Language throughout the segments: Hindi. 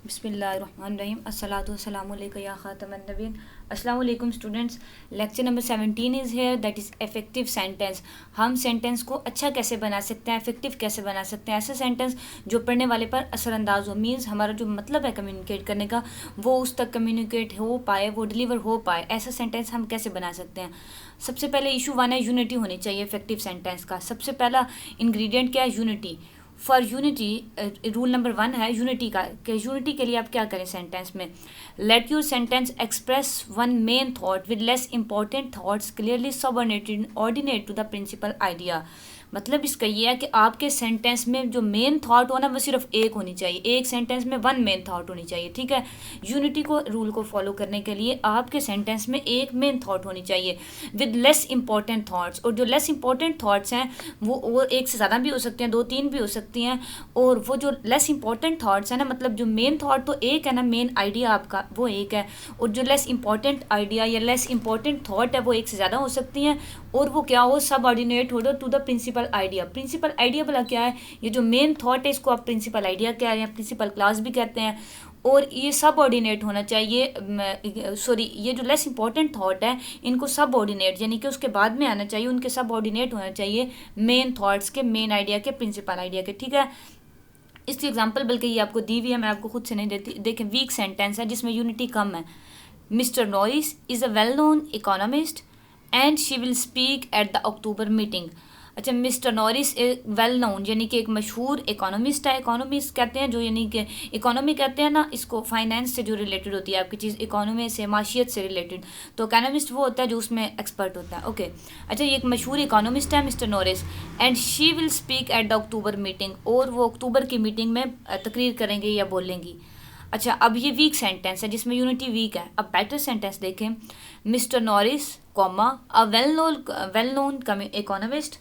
बिस्मिल्लाहिर्रहमानिर्रहीम अस्सलातु वस्सलामु अलैका या खातमन नबीन। अस्सलाम वालेकुम students. Lecture number 17 is here, that is effective sentence. हम सेंटेंस को अच्छा कैसे बना सकते हैं, इफेक्टिव कैसे बना सकते हैं, ऐसे सेंटेंस जो पढ़ने वाले पर असरअंदाज हो, मीन्स हमारा जो मतलब है कम्युनिकेट करने का वो उस तक कम्युनिकेट हो पाए, वो डिलीवर हो पाए, ऐसा सेंटेंस हम कैसे बना सकते हैं। सबसे पहले इशू वन है, यूनिटी होनी चाहिए इफेक्टिव सेंटेंस का। सबसे पहला इंग्रेडिएंट क्या है, unity. For unity rule number 1 है यूनिटी का, कि यूनिटी के लिए आप क्या करें सेंटेंस में। Let your sentence express one main thought with less important thoughts clearly subordinated ordinate to the principal idea. मतलब इसका ये है कि आपके सेंटेंस में जो मेन थॉट हो ना वो सिर्फ एक होनी चाहिए, एक सेंटेंस में वन मेन थॉट होनी चाहिए, ठीक है। यूनिटी को रूल को फॉलो करने के लिए आपके सेंटेंस में एक मेन थॉट होनी चाहिए विद लेस इंपॉर्टेंट थॉट्स। और जो लेस इंपॉर्टेंट थॉट्स हैं वो और एक से ज़्यादा भी हो सकते हैं, 2-3 भी हो सकती हैं। और वो जो लेस इंपॉर्टेंट थॉट्स हैं ना, मतलब जो मेन थॉट तो एक है ना, मेन आइडिया आपका वो एक है, और जो लेस इंपॉर्टेंट आइडिया या लेस इंपॉर्टेंट थॉट है वो एक से ज़्यादा हो सकती हैं। और वो क्या हो, सब ऑर्डिनेट हो to the principal idea. Principal idea भला क्या है, ये जो मेन थॉट है इसको आप प्रिंसिपल आइडिया क्या है या प्रिंसिपल क्लास भी कहते हैं। और ये सब ऑर्डिनेट होना चाहिए, सॉरी, ये जो लेस इंपॉर्टेंट थॉट है इनको सब ऑर्डिनेट यानी कि उसके बाद में आना चाहिए, उनके सब ऑर्डिनेट होना चाहिए मेन थॉट्स के, मेन आइडिया के, प्रिंसिपल आइडिया के, ठीक है। इसकी एग्जांपल बल्कि ये आपको दी हुई है, मैं आपको खुद से नहीं देती। देखें, वीक सेंटेंस है जिसमें यूनिटी कम है। Mister Norris is a well known economist and she will speak at the October meeting. अच्छा, मिस्टर नॉरिस वेल नोन यानी कि एक मशहूर इकोनॉमिस्ट है। इकोनॉमिस्ट कहते हैं जो, यानी कि इकोनॉमी कहते हैं ना इसको, फाइनेंस से जो रिलेटेड होती है आपकी चीज़, इकोनॉमी से, माशियत से रिलेटेड। तो इकोनॉमिस्ट वो होता है जो उसमें एक्सपर्ट होता है, ओके। अच्छा, ये एक मशहूर इकोनॉमिस्ट है mister Norris, and she will speak at the October meeting, और वो अक्टूबर की मीटिंग में तकरीर करेंगे या बोलेंगी। अच्छा, अब ये वीक सेंटेंस है जिसमें यूनिटी वीक है। अब बेटर सेंटेंस देखें, mister Norris comma a well known economist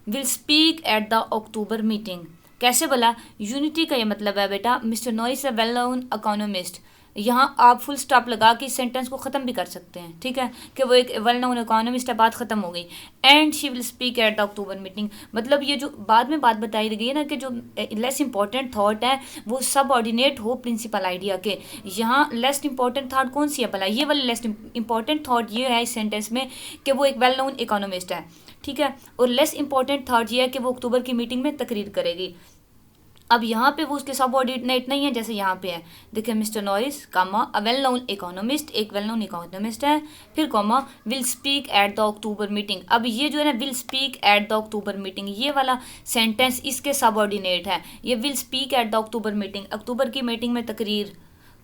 will speak at the October meeting. कैसे बोला, यूनिटी का ये मतलब है बेटा, मिस्टर नॉरिस अ वेल नोन इकोनॉमिस्ट, यहाँ आप फुल स्टॉप लगा के इस सेंटेंस को ख़त्म भी कर सकते हैं, ठीक है, कि वो एक वेल नोन इकोनॉमिस्ट है, बात ख़त्म हो गई। And she will speak at the October meeting, मतलब ये जो बाद में बात बताई गई है ना कि जो लेस इंपॉर्टेंट थॉट है वो सब ऑर्डिनेट हो प्रिंसिपल आइडिया के। यहाँ लेस इंपॉर्टेंट थॉट कौन सी है भला, ये वाली लेस इंपॉर्टेंट थॉट ये है इस सेंटेंस में कि वो एक वेल नोन इकोनॉमिस्ट है, ठीक है। और लेस इंपॉर्टेंट थॉट ये है कि वो अक्टूबर की मीटिंग में तकरीर करेगी। अब यहाँ पे वो उसके सबऑर्डिनेट नहीं है जैसे यहाँ पे है। देखिए, Mister Norris comma a well known economist, एक वेल नोन इकोनॉमिस्ट है, फिर comma will speak at the October meeting. अब ये जो है ना, will speak at the October meeting, ये वाला सेंटेंस इसके सबऑर्डिनेट है। ये will speak at the October meeting, अक्टूबर की मीटिंग में तकरीर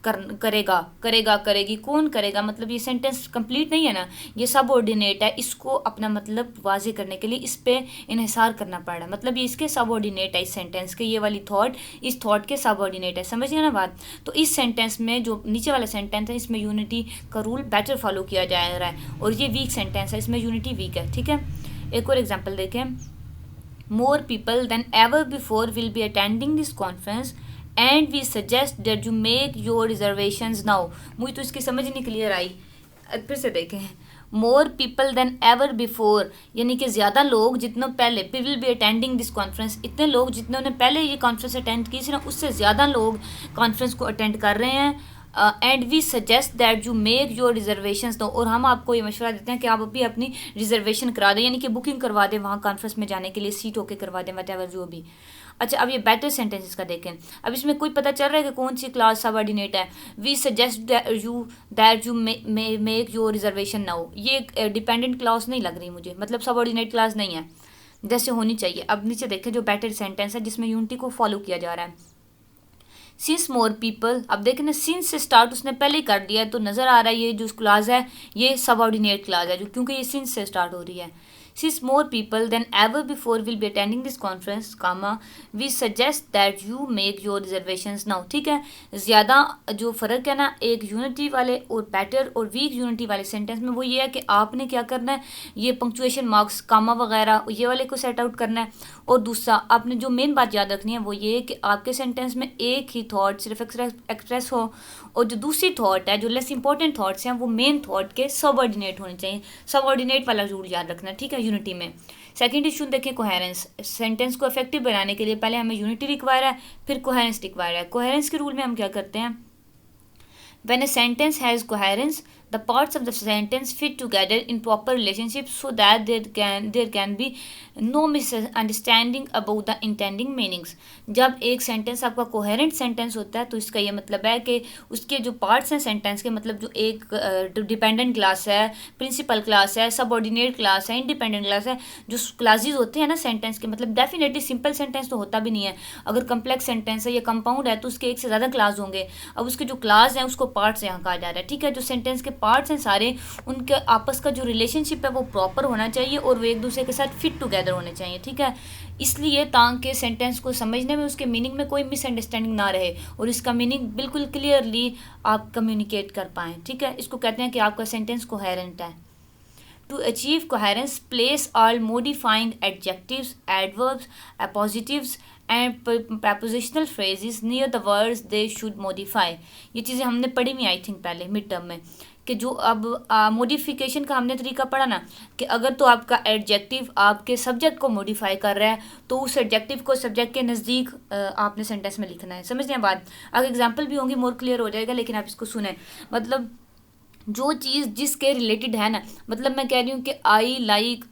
करेगी, कौन करेगा, मतलब ये सेंटेंस कंप्लीट नहीं है ना, ये सब ऑर्डिनेट है। इसको अपना मतलब वाजे करने के लिए इस पे इन्हिसार करना पड़ रहा है, मतलब ये इसके सब ऑर्डिनेट है इस सेंटेंस के, ये वाली थॉट इस थॉट के सब ऑर्डिनेट है, समझ गए ना बात। तो इस सेंटेंस में जो नीचे वाला सेंटेंस है इसमें यूनिटी का रूल बेटर फॉलो किया जा रहा है, और ये वीक सेंटेंस है इसमें यूनिटी वीक है, ठीक है। एक और एग्जाम्पल देखें, more people than ever before will be attending this conference and we suggest that you make your reservations now. मुझे तो इसकी समझ नहीं क्लियर आई, फिर से देखें। More people than ever before यानी कि ज़्यादा लोग जितने पहले, will be attending this conference, इतने लोग जितने ने पहले ये कॉन्फ्रेंस अटेंड की थी ना, उससे ज़्यादा लोग कॉन्फ्रेंस को अटेंड कर रहे हैं। And we suggest that you make your reservations, तो और हम आपको ये मशवरा देते हैं कि आप अभी अपनी रिजर्वेशन करा दें, यानी कि बुकिंग करवा दें वहाँ कॉन्फ्रेंस में जाने के लिए, सीट होके करवा दें, वट एवर जो भी। अच्छा, अब ये बेटर सेंटेंसेस का देखें। अब इसमें कोई पता चल रहा है कि कौन सी क्लास सबऑर्डिनेट है। We suggest that you make your reservation now, ये एक डिपेंडेंट क्लास नहीं लग रही मुझे, मतलब सबऑर्डिनेट क्लास नहीं है जैसे होनी चाहिए। अब नीचे देखें जो बेटर सेंटेंस है जिसमें यूनिटी को फॉलो किया जा रहा है। सिंस मोर पीपल, अब देखें ना, सिंस से स्टार्ट उसने पहले ही कर दिया है, तो नज़र आ रहा है ये जो क्लास है ये सबऑर्डिनेट क्लास है, जो क्योंकि ये सिंस से स्टार्ट हो रही है। Since more people than ever before will be attending this conference comma we suggest that you make your reservations now, ठीक है। ज़्यादा जो फ़र्क है ना एक यूनिटी वाले और बेटर और वीक यूनिटी वाले सेंटेंस में, वो ये है कि आपने क्या करना है, ये पंक्चुएशन मार्क्स, कामा वगैरह ये वाले को सेट आउट करना है। और दूसरा आपने जो मेन बात याद रखनी है वो ये कि आपके सेंटेंस में एक ही थॉट सिर्फ एक्सप्रेस हो, और जो दूसरी थॉट है, जो लेस इंपॉर्टेंट थॉट्स हैं, वो मेन थॉट के सबऑर्डिनेट होने चाहिए। सबऑर्डिनेट वाला रूल याद रखना है, ठीक है। यूनिटी में। सेकंड इशू देखें कोहेरेंस। सेंटेंस को इफेक्टिव बनाने के लिए पहले हमें यूनिटी रिक्वायर है, फिर कोहेरेंस रिक्वायर है। कोहेरेंस के रूल में हम क्या करते हैं, when a sentence has coherence, the parts of the sentence fit together in proper relationship so that there can be no misunderstanding about the intending meanings। जब एक सेंटेंस आपका कोहेरेंट सेंटेंस होता है तो इसका ये मतलब है कि उसके जो पार्ट्स हैं सेंटेंस के, मतलब जो एक डिपेंडेंट क्लास है, प्रिंसिपल क्लास है, सबऑर्डिनेट क्लास है, इंडिपेंडेंट क्लास है, जो क्लासेस होते हैं ना सेंटेंस के, मतलब डेफिनेटली सिंपल सेंटेंस तो होता भी नहीं है। अगर कम्प्लेक्स सेंटेंस है या कंपाउंड है तो उसके एक से ज़्यादा क्लास होंगे। अब उसके जो क्लास हैं उसको पार्ट्स यहाँ कहा जा रहा है, ठीक है। जो सेंटेंस के पार्ट्स हैं सारे, उनके आपस का जो रिलेशनशिप है वो प्रॉपर होना चाहिए और वो एक दूसरे के साथ फिट टुगेदर होने चाहिए, ठीक है। इसलिए ताकि सेंटेंस को समझने में, उसके मीनिंग में कोई मिसअंडरस्टैंडिंग ना रहे और इसका मीनिंग बिल्कुल क्लियरली आप कम्युनिकेट कर पाएँ, ठीक है। इसको कहते हैं कि आपका सेंटेंस कोहेरेंट है। To achieve coherence, place all modifying adjectives, adverbs, appositives and prepositional phrases near the words they should modify। ये चीज़ें हमने पढ़ी हुई आई थिंक पहले मिड टर्म में, कि जो अब मॉडिफिकेशन का हमने तरीका पढ़ा ना, कि अगर तो आपका एडजेक्टिव आपके सब्जेक्ट को मॉडिफाई कर रहा है तो उस एडजेक्टिव को सब्जेक्ट के नज़दीक आपने सेंटेंस में लिखना है। समझ रहे हैं बात? आगे एग्जाम्पल भी होंगी, मोर क्लियर हो जाएगा, लेकिन आप इसको सुने। मतलब जो चीज़ जिसके रिलेटेड है ना, मतलब मैं कह रही हूँ कि आई लाइक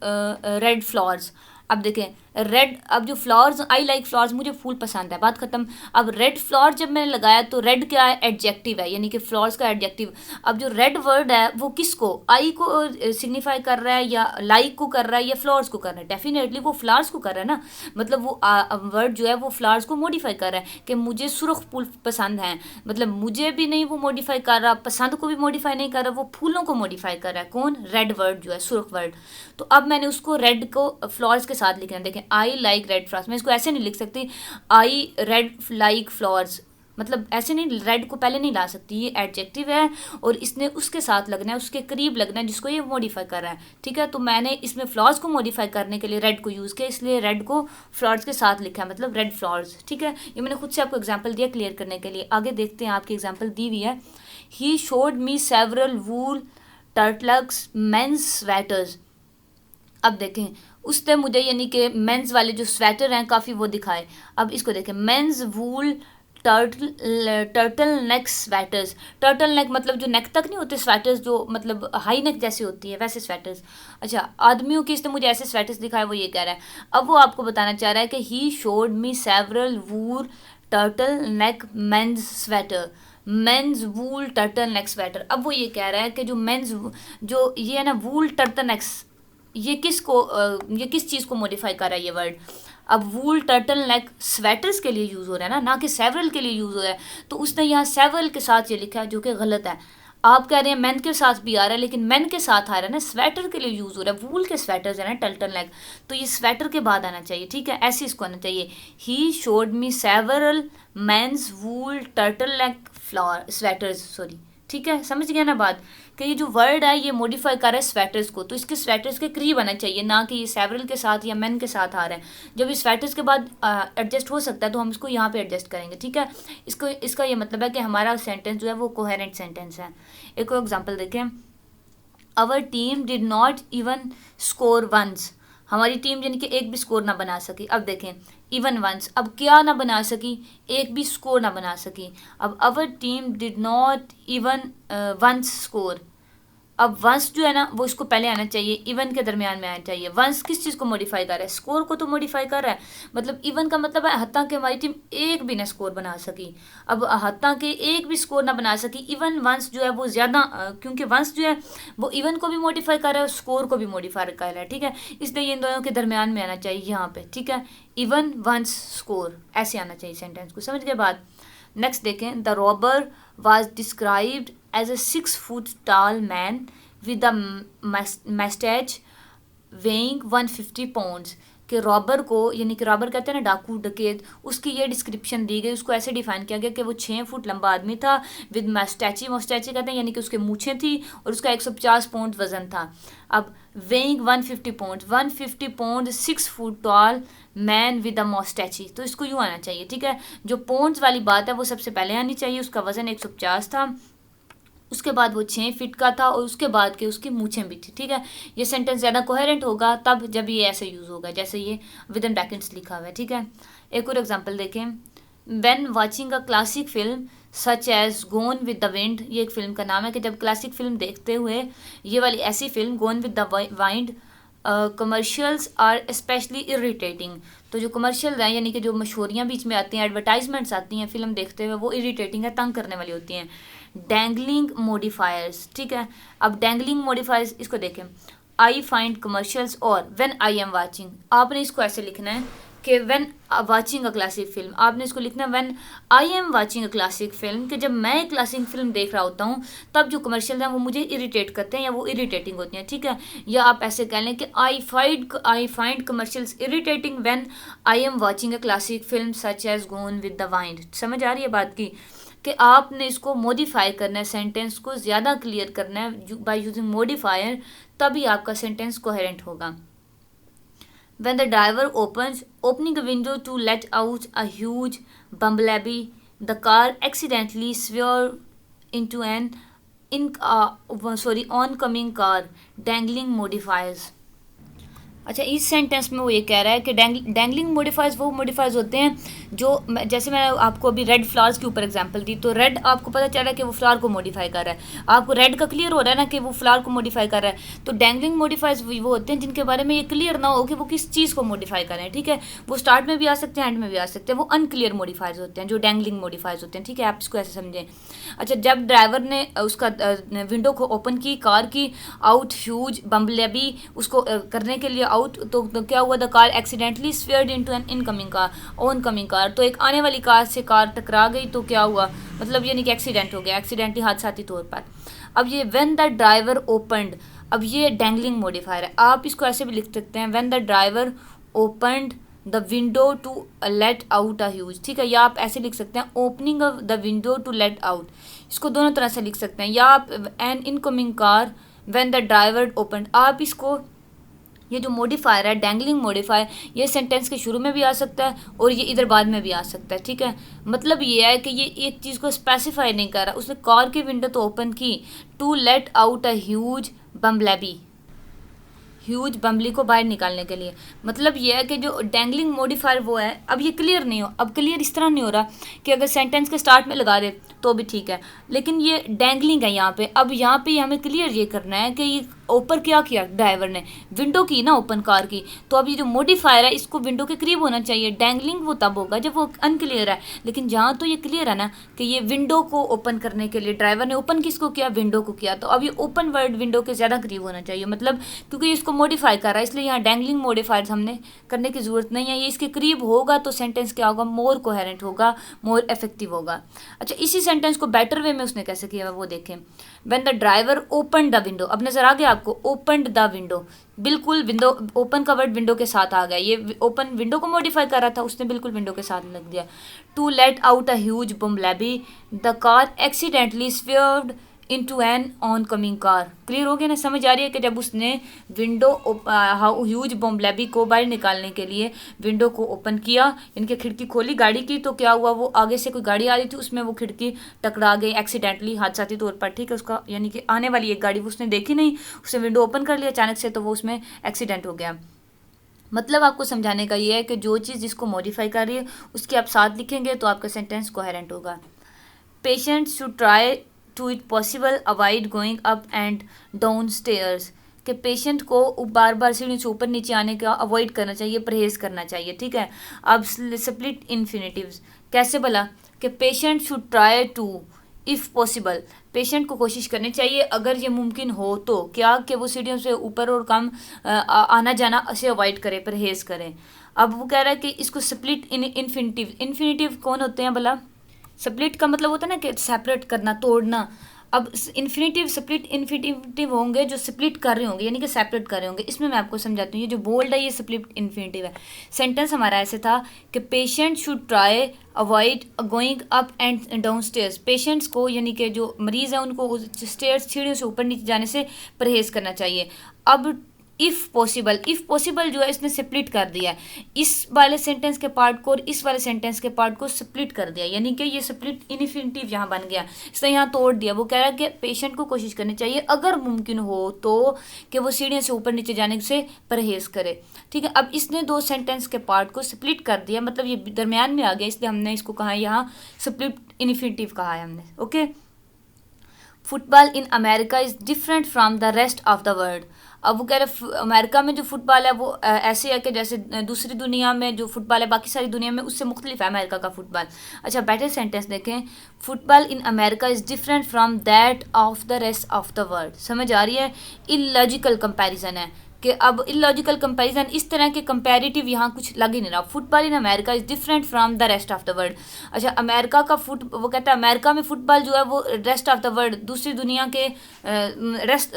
रेड फ्लावर्स। अब देखें रेड, अब जो फ्लावर्स, आई लाइक फ्लावर्स, मुझे फूल पसंद है, बात खत्म। अब रेड फ्लावर जब मैंने लगाया तो रेड क्या है, एडजेक्टिव है, यानी कि फ्लावर्स का एडजेक्टिव। अब जो रेड वर्ड है वो किसको, आई को सिग्निफाई कर रहा है या लाइक को कर रहा है या फ्लावर्स को कर रहा है? डेफिनेटली वो फ्लावर्स को कर रहा है ना। मतलब वो वर्ड जो है वो फ्लावर्स को मॉडिफाई कर रहा है कि मुझे सुर्ख फूल पसंद हैं। मतलब मुझे भी नहीं वो मॉडिफाई कर रहा, पसंद को भी मॉडिफाई नहीं कर रहा, वो फूलों को मॉडिफाई कर रहा है। कौन? रेड वर्ड जो है, सुर्ख वर्ड। तो अब मैंने उसको रेड को फ्लावर्स के साथ लिखना है। देखें आई लाइक रेड फ्लावर्स, मैं इसको ऐसे नहीं लिख सकती आई रेड लाइक फ्लावर्स, मतलब ऐसे नहीं, रेड को पहले नहीं ला सकती, ये एडजेक्टिव है और इसने उसके साथ लगना है, उसके करीब लगना है जिसको ये मॉडिफाई कर रहा है, ठीक है। तो मैंने इसमें फ्लावर्स को मॉडिफाई करने के लिए रेड को यूज़ किया, इसलिए रेड को फ्लावर्स के साथ लिखा है, मतलब रेड फ्लावर्स, ठीक है। ये मैंने खुद से आपको एग्जाम्पल दिया क्लियर करने के लिए। आगे देखते हैं, आपकी एग्जाम्पल दी हुई है, he showed me several wool turtlenecks men's sweaters. अब देखें उसने मुझे यानी कि मेंस वाले जो स्वेटर हैं काफ़ी वो दिखाए। अब इसको देखें, men's wool turtle neck sweaters. Turtleneck मतलब जो नेक तक नहीं होते स्वेटर्स, जो मतलब हाई नेक जैसे होती है वैसे स्वेटर्स। अच्छा, आदमियों की इसने मुझे ऐसे स्वेटर्स दिखाए, वो ये कह रहा है। अब वो आपको बताना चाह रहा है कि he showed me several wool turtle neck men's sweater, men's wool turtle neck sweater. अब वो ये कह रहा है कि जो मेंस, जो ये है ना वूल टर्टल नेक्स, ये किस चीज़ को मॉडिफाई कर रहा है ये वर्ड। अब वूल टर्टल नेक स्वेटर्स के लिए यूज़ हो रहा है ना कि सेवरल के लिए यूज़ हो रहा है, तो उसने यहाँ सेवरल के साथ ये लिखा है, जो कि गलत है। आप कह रहे हैं मेन के साथ भी आ रहा है, लेकिन मेन के साथ आ रहा है ना, स्वेटर के लिए यूज़ हो रहा है। वूल के स्वेटर्स है ना टर्टल नेक, तो ये स्वेटर के बाद आना चाहिए, ठीक है, ऐसे इसको आना चाहिए। He showed me several men's wool turtle neck sweaters, sorry, ठीक है, समझ गया ना बात, कि ये जो वर्ड है ये मॉडिफाई कर रहा है स्वेटर्स को, तो इसके स्वेटर्स के करीब आना चाहिए, ना कि ये सेवरल के साथ या मेन के साथ आ रहा है। जब इस स्वेटर्स के बाद एडजस्ट हो सकता है तो हम इसको यहाँ पे एडजस्ट करेंगे, ठीक है। इसका ये मतलब है कि हमारा सेंटेंस जो है वो कोहेरेंट सेंटेंस है। एक और एग्जाम्पल देखें, our team did not even score once. हमारी टीम यानी कि एक भी स्कोर ना बना सकी। अब देखें इवन वंस, अब क्या ना बना सकी, एक भी स्कोर ना बना सकी। अब our team did not even once score. अब वंस जो है ना वो इसको पहले आना चाहिए, इवन के दरमियान में आना चाहिए। वंस किस चीज़ को मॉडिफाई कर रहा है, स्कोर को तो मॉडिफाई कर रहा है। मतलब इवन का मतलब है हत्ता कि हमारी टीम एक भी ना स्कोर बना सकी। अब हत्ता के एक भी स्कोर ना बना सकी, इवन वंस जो है वो ज़्यादा, क्योंकि वंस जो है वो इवन को भी मॉडिफाई कर रहा है, स्कोर को भी मॉडिफाई कर रहा है, ठीक है। इसलिए इन दोनों के दरमियान में आना चाहिए यहाँ पे, ठीक है। इवन वंस स्कोर, ऐसे आना चाहिए सेंटेंस को, समझ के बाद। नेक्स्ट देखें, the robber was described as a 6 foot tall man with a mustache weighing 150 pounds। कि रॉबर को, यानी कि रॉबर कहते हैं ना डाकू डकैत, उसकी ये डिस्क्रिप्शन दी गई, उसको ऐसे डिफाइन किया गया कि वो 6 फुट लंबा आदमी था, विद मस्टैची कहते हैं यानी कि उसके मूछें थी और उसका 150 पाउंड वजन था। अब weighing 150 pound, 150 pound 6 foot tall man with a moustache, तो इसको यूँ आना चाहिए, ठीक है। जो पाउंड्स वाली बात है वो सबसे पहले आनी चाहिए, उसका वजन 150 था उसके बाद वो 6 फीट का था और उसके बाद के उसकी मूछें भी थी। ठीक है, ये सेंटेंस ज़्यादा कोहेरेंट होगा तब जब ये ऐसे यूज़ होगा जैसे ये विद इन ब्रैकेट्स लिखा हुआ है। ठीक है, एक और एग्जांपल देखें। When watching a classic film such as Gone with the Wind, ये एक फिल्म का नाम है कि जब क्लासिक फिल्म देखते हुए ये वाली ऐसी film Gone with the Wind, commercials are specially irritating, तो जो कमर्शियल हैं यानी कि जो मशहूरियाँ बीच में आती हैं, एडवर्टाइजमेंट्स आती हैं फिल्म देखते हुए, वो इरिटेटिंग है, तंग करने वाली होती हैं। डैंगलिंग मॉडिफायर्स, ठीक है, अब डैंगलिंग मॉडिफायर्स इसको देखें। आई फाइंड कमर्शियल्स और व्हेन आई एम वाचिंग, आपने इसको ऐसे लिखना है कि when watching a classic film, आपने इसको लिखना है when I am watching a classic film, कि जब मैं एक क्लासिक फिल्म देख रहा होता हूँ तब जो कमर्शियल हैं वो मुझे इरिटेट करते हैं या वो इरिटेटिंग होती हैं। ठीक है, या आप ऐसे कह लें कि I find commercials irritating when I am watching a classic film such as Gone with the Wind. समझ आ रही है बात की कि आपने इसको मॉडिफाई करना है, सेंटेंस को ज़्यादा क्लियर करना है बाय यूजिंग मॉडिफायर, तभी आपका सेंटेंस कोहेरेंट होगा। When the driver opening a window to let out a huge bumblebee, the car accidentally swerved into an oncoming car, dangling modifiers. अच्छा, इस सेंटेंस में वो ये कह रहा है कि डैंगलिंग मॉडिफायर्स वो मॉडिफायर्स होते हैं जो, जैसे मैंने आपको अभी रेड फ्लावर्स के ऊपर एग्जांपल दी, तो रेड आपको पता चल रहा है कि वो फ्लावर को मॉडिफाई कर रहा है, आपको रेड का क्लियर हो रहा है ना कि वो फ्लावर को मॉडिफाई कर रहा है। तो डैंगलिंग मॉडिफायर्स वो होते हैं जिनके बारे में ये क्लियर ना हो कि वो किस चीज़ को मॉडिफाई कर रहे हैं। ठीक है, वो स्टार्ट में भी आ सकते हैं, एंड में भी आ सकते हैं, वो अनक्लियर मॉडिफायर्स होते हैं जो डैंगलिंग मॉडिफायर्स होते हैं। ठीक है, आप इसको ऐसे समझें। अच्छा, जब ड्राइवर ने उसका विंडो को ओपन की कार की, आउट ह्यूज बम्बलेबी, उसको करने के लिए आउट, तो क्या हुआ, the car accidentally swerved into an incoming car, oncoming car, तो एक आने वाली कार से कार टकरा गई, तो क्या हुआ, मतलब यानी कि एक्सीडेंट हो गया, एक्सीडेंटली हादसाती तौर पर। अब ये व्हेन द ड्राइवर ओपनड, अब ये डैंगलिंग मॉडिफायर है, आप इसको ऐसे भी लिख सकते हैं when the driver opened the window to let out a huge. ठीक है, या आप ऐसे लिख सकते हैं opening of the window to let out, इसको दोनों तरह से लिख सकते हैं, या आप an incoming car when the driver opened, आप इसको, ये जो मॉडिफायर है डैंगलिंग मॉडिफायर, ये सेंटेंस के शुरू में भी आ सकता है और ये इधर बाद में भी आ सकता है। ठीक है, मतलब ये है कि ये एक चीज़ को स्पेसिफाई नहीं कर रहा, उसने कार की विंडो तो ओपन की to let out a huge bumblebee, huge bumblebee को बाहर निकालने के लिए। मतलब ये है कि जो डैंगलिंग मॉडिफायर वो है, अब ये क्लियर नहीं हो, अब क्लियर इस तरह नहीं हो रहा कि अगर सेंटेंस के स्टार्ट में लगा दे तो भी ठीक है, लेकिन ये डैंगलिंग है यहाँ पे। अब यहाँ पे हमें क्लियर ये करना है कि ये ऊपर क्या किया ड्राइवर ने, विंडो की ना ओपन कार की, तो अब ये जो मॉडिफायर है इसको विंडो के करीब होना चाहिए। डैंगलिंग वो तब होगा जब वो अनक्लियर है, लेकिन जहाँ तो ये क्लियर है ना कि ये विंडो को ओपन करने के लिए ड्राइवर ने ओपन किसको किया, विंडो को किया, तो अब ये ओपन वर्ड विंडो के ज़्यादा करीब होना चाहिए, मतलब क्योंकि इसको मॉडिफाई कर रहा है इसलिए यहाँ डैंगलिंग मॉडिफायर्स हमने करने की ज़रूरत नहीं है। ये इसके करीब होगा तो सेंटेंस क्या होगा, मोर कोहेरेंट होगा, मोर इफेक्टिव होगा। अच्छा, इसी सेंटेंस को बेटर वे में उसने कैसे किया वो देखें। When the driver open the window, अब नजर आ गया आपको, ओपनड द विंडो, बिल्कुल विंडो ओपन का वर्ड विंडो के साथ आ गया, ये ओपन विंडो को मॉडिफाई कर रहा था, उसने बिल्कुल विंडो के साथ लग दिया। To let out a huge bumblebee, the car accidentally swerved into an oncoming car. Clear हो गया ना, समझ आ रही है कि जब उसने विंडो ह्यूज बम्बलेबी को बाहर निकालने के लिए विंडो को ओपन किया, इनके खिड़की खोली गाड़ी की, तो क्या हुआ, वो आगे से कोई गाड़ी आ रही थी उसमें वो खिड़की टकरा गई एक्सीडेंटली, हादसाती तौर पर। ठीक है, उसका यानी कि आने वाली एक गाड़ी वो उसने देखी नहीं, उसने विंडो ओपन कर लिया अचानक से, तो वो उसमें एक्सीडेंट हो गया। मतलब आपको समझाने का ये है कि जो चीज़ जिसको मॉडिफाई कर रही है उसके आप साथ लिखेंगे तो आपका सेंटेंस कोहेरेंट होगा। Patients should try to it possible avoid going up and down stairs, कि पेशेंट को बार बार सीढ़ी से ऊपर नीचे आने का अवॉइड करना चाहिए, परहेज़ करना चाहिए। ठीक है, अब स्प्लिट इन्फिनेटिव्स कैसे भला, कि patient should try to if possible, patient को कोशिश करनी चाहिए अगर ये मुमकिन हो तो क्या, कि वो सीढ़ियों से ऊपर और कम आना जाना से अवॉइड करें, परहेज़ करें। अब वो कह रहा है कि इसको स्प्लिट इन इन्फिनेटिव, इन्फिनेटिव कौन होते हैं भला, स्प्लिट का मतलब होता है ना कि सेपरेट करना, तोड़ना। अब इन्फिनेटिव स्प्लिट इन्फिनेटिव होंगे जो स्प्लिट कर रहे होंगे यानी कि सेपरेट कर रहे होंगे। इसमें मैं आपको समझाती हूँ, ये जो बोल्ड है ये स्प्लिट इन्फिनेटिव है। सेंटेंस हमारा ऐसे था कि patient should try avoid going up and down stairs, patients को यानी कि जो मरीज़ है उनको स्टेयर्स सीढ़ियों से ऊपर नीचे जाने से परहेज़ करना चाहिए। अब इफ़ पॉसिबल जो है इसने स्प्लिट कर दिया है, इस वाले सेंटेंस के पार्ट को और इस वाले सेंटेंस के पार्ट को स्प्लिट कर दिया, यानी कि ये स्प्लिट इन्फिनिटिव यहाँ बन गया, इसने यहाँ तोड़ दिया। वो कह रहा है कि पेशेंट को कोशिश करनी चाहिए अगर मुमकिन हो तो कि वो सीढ़ियों से ऊपर नीचे जाने से परहेज़ करे। ठीक है, अब इसने दो सेंटेंस के पार्ट को स्प्लिट कर दिया, मतलब ये दरमियान में आ गया, इसलिए हमने इसको कहा यहाँ स्प्लिट इन्फिनिटिव कहा है हमने। Okay, football in America is different from the rest of the world. अब वो कह रहे अमेरिका में जो फुटबॉल है वो ऐसे है कि जैसे दूसरी दुनिया में जो फुटबॉल है बाकी सारी दुनिया में उससे मुख्तलिफ है अमेरिका का फुटबॉल। अच्छा, बेटर सेंटेंस देखें, football in America is different from that of the rest of the world. समझ आ रही है? इलॉजिकल कंपैरिजन है कि अब इलॉजिकल कंपैरिजन, इस तरह के कंपैरेटिव यहाँ कुछ लग ही नहीं रहा। Football in America is different from the rest of the world. अच्छा, अमेरिका का वो कहता है अमेरिका में फुटबॉल जो है वो रेस्ट ऑफ द वर्ल्ड दूसरी दुनिया के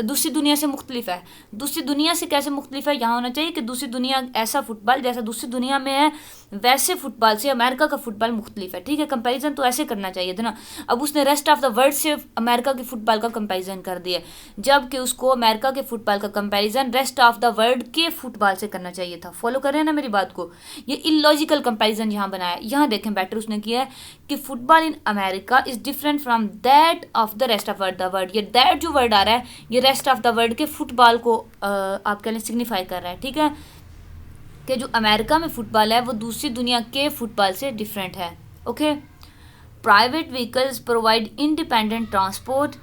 दूसरी दुनिया से मुख्तलिफ है। दूसरी दुनिया से कैसे मुख्तलिफ है? यहाँ होना चाहिए कि दूसरी दुनिया ऐसा फुटबॉल जैसा दूसरी दुनिया में है वैसे फुटबॉल से अमेरिका का फुटबॉल मुख्तलिफ है। ठीक है, कंपैरिजन तो ऐसे करना चाहिए था ना। अब उसने रेस्ट ऑफ द वर्ल्ड से अमेरिका के फुटबॉल का कंपैरिजन कर दिया, जबकि उसको अमेरिका के फुटबॉल का comparison rest of the world के फुटबॉल से करना चाहिए था। फॉलो कर रहे हैं ना मेरी बात को? ये इलॉजिकल कंपैरिजन यहाँ बनाया। यहाँ देखें बेटर उसने किया है कि football in America is different from that of the rest of the world. ये दैट जो वर्ड आ रहा है ये रेस्ट ऑफ द वर्ल्ड के फुटबॉल को आप कह लें सिग्निफाई कर रहा है। ठीक है, कि जो अमेरिका में फुटबॉल है वो दूसरी दुनिया के फुटबॉल से डिफरेंट है। Okay, private vehicles provide independent transport,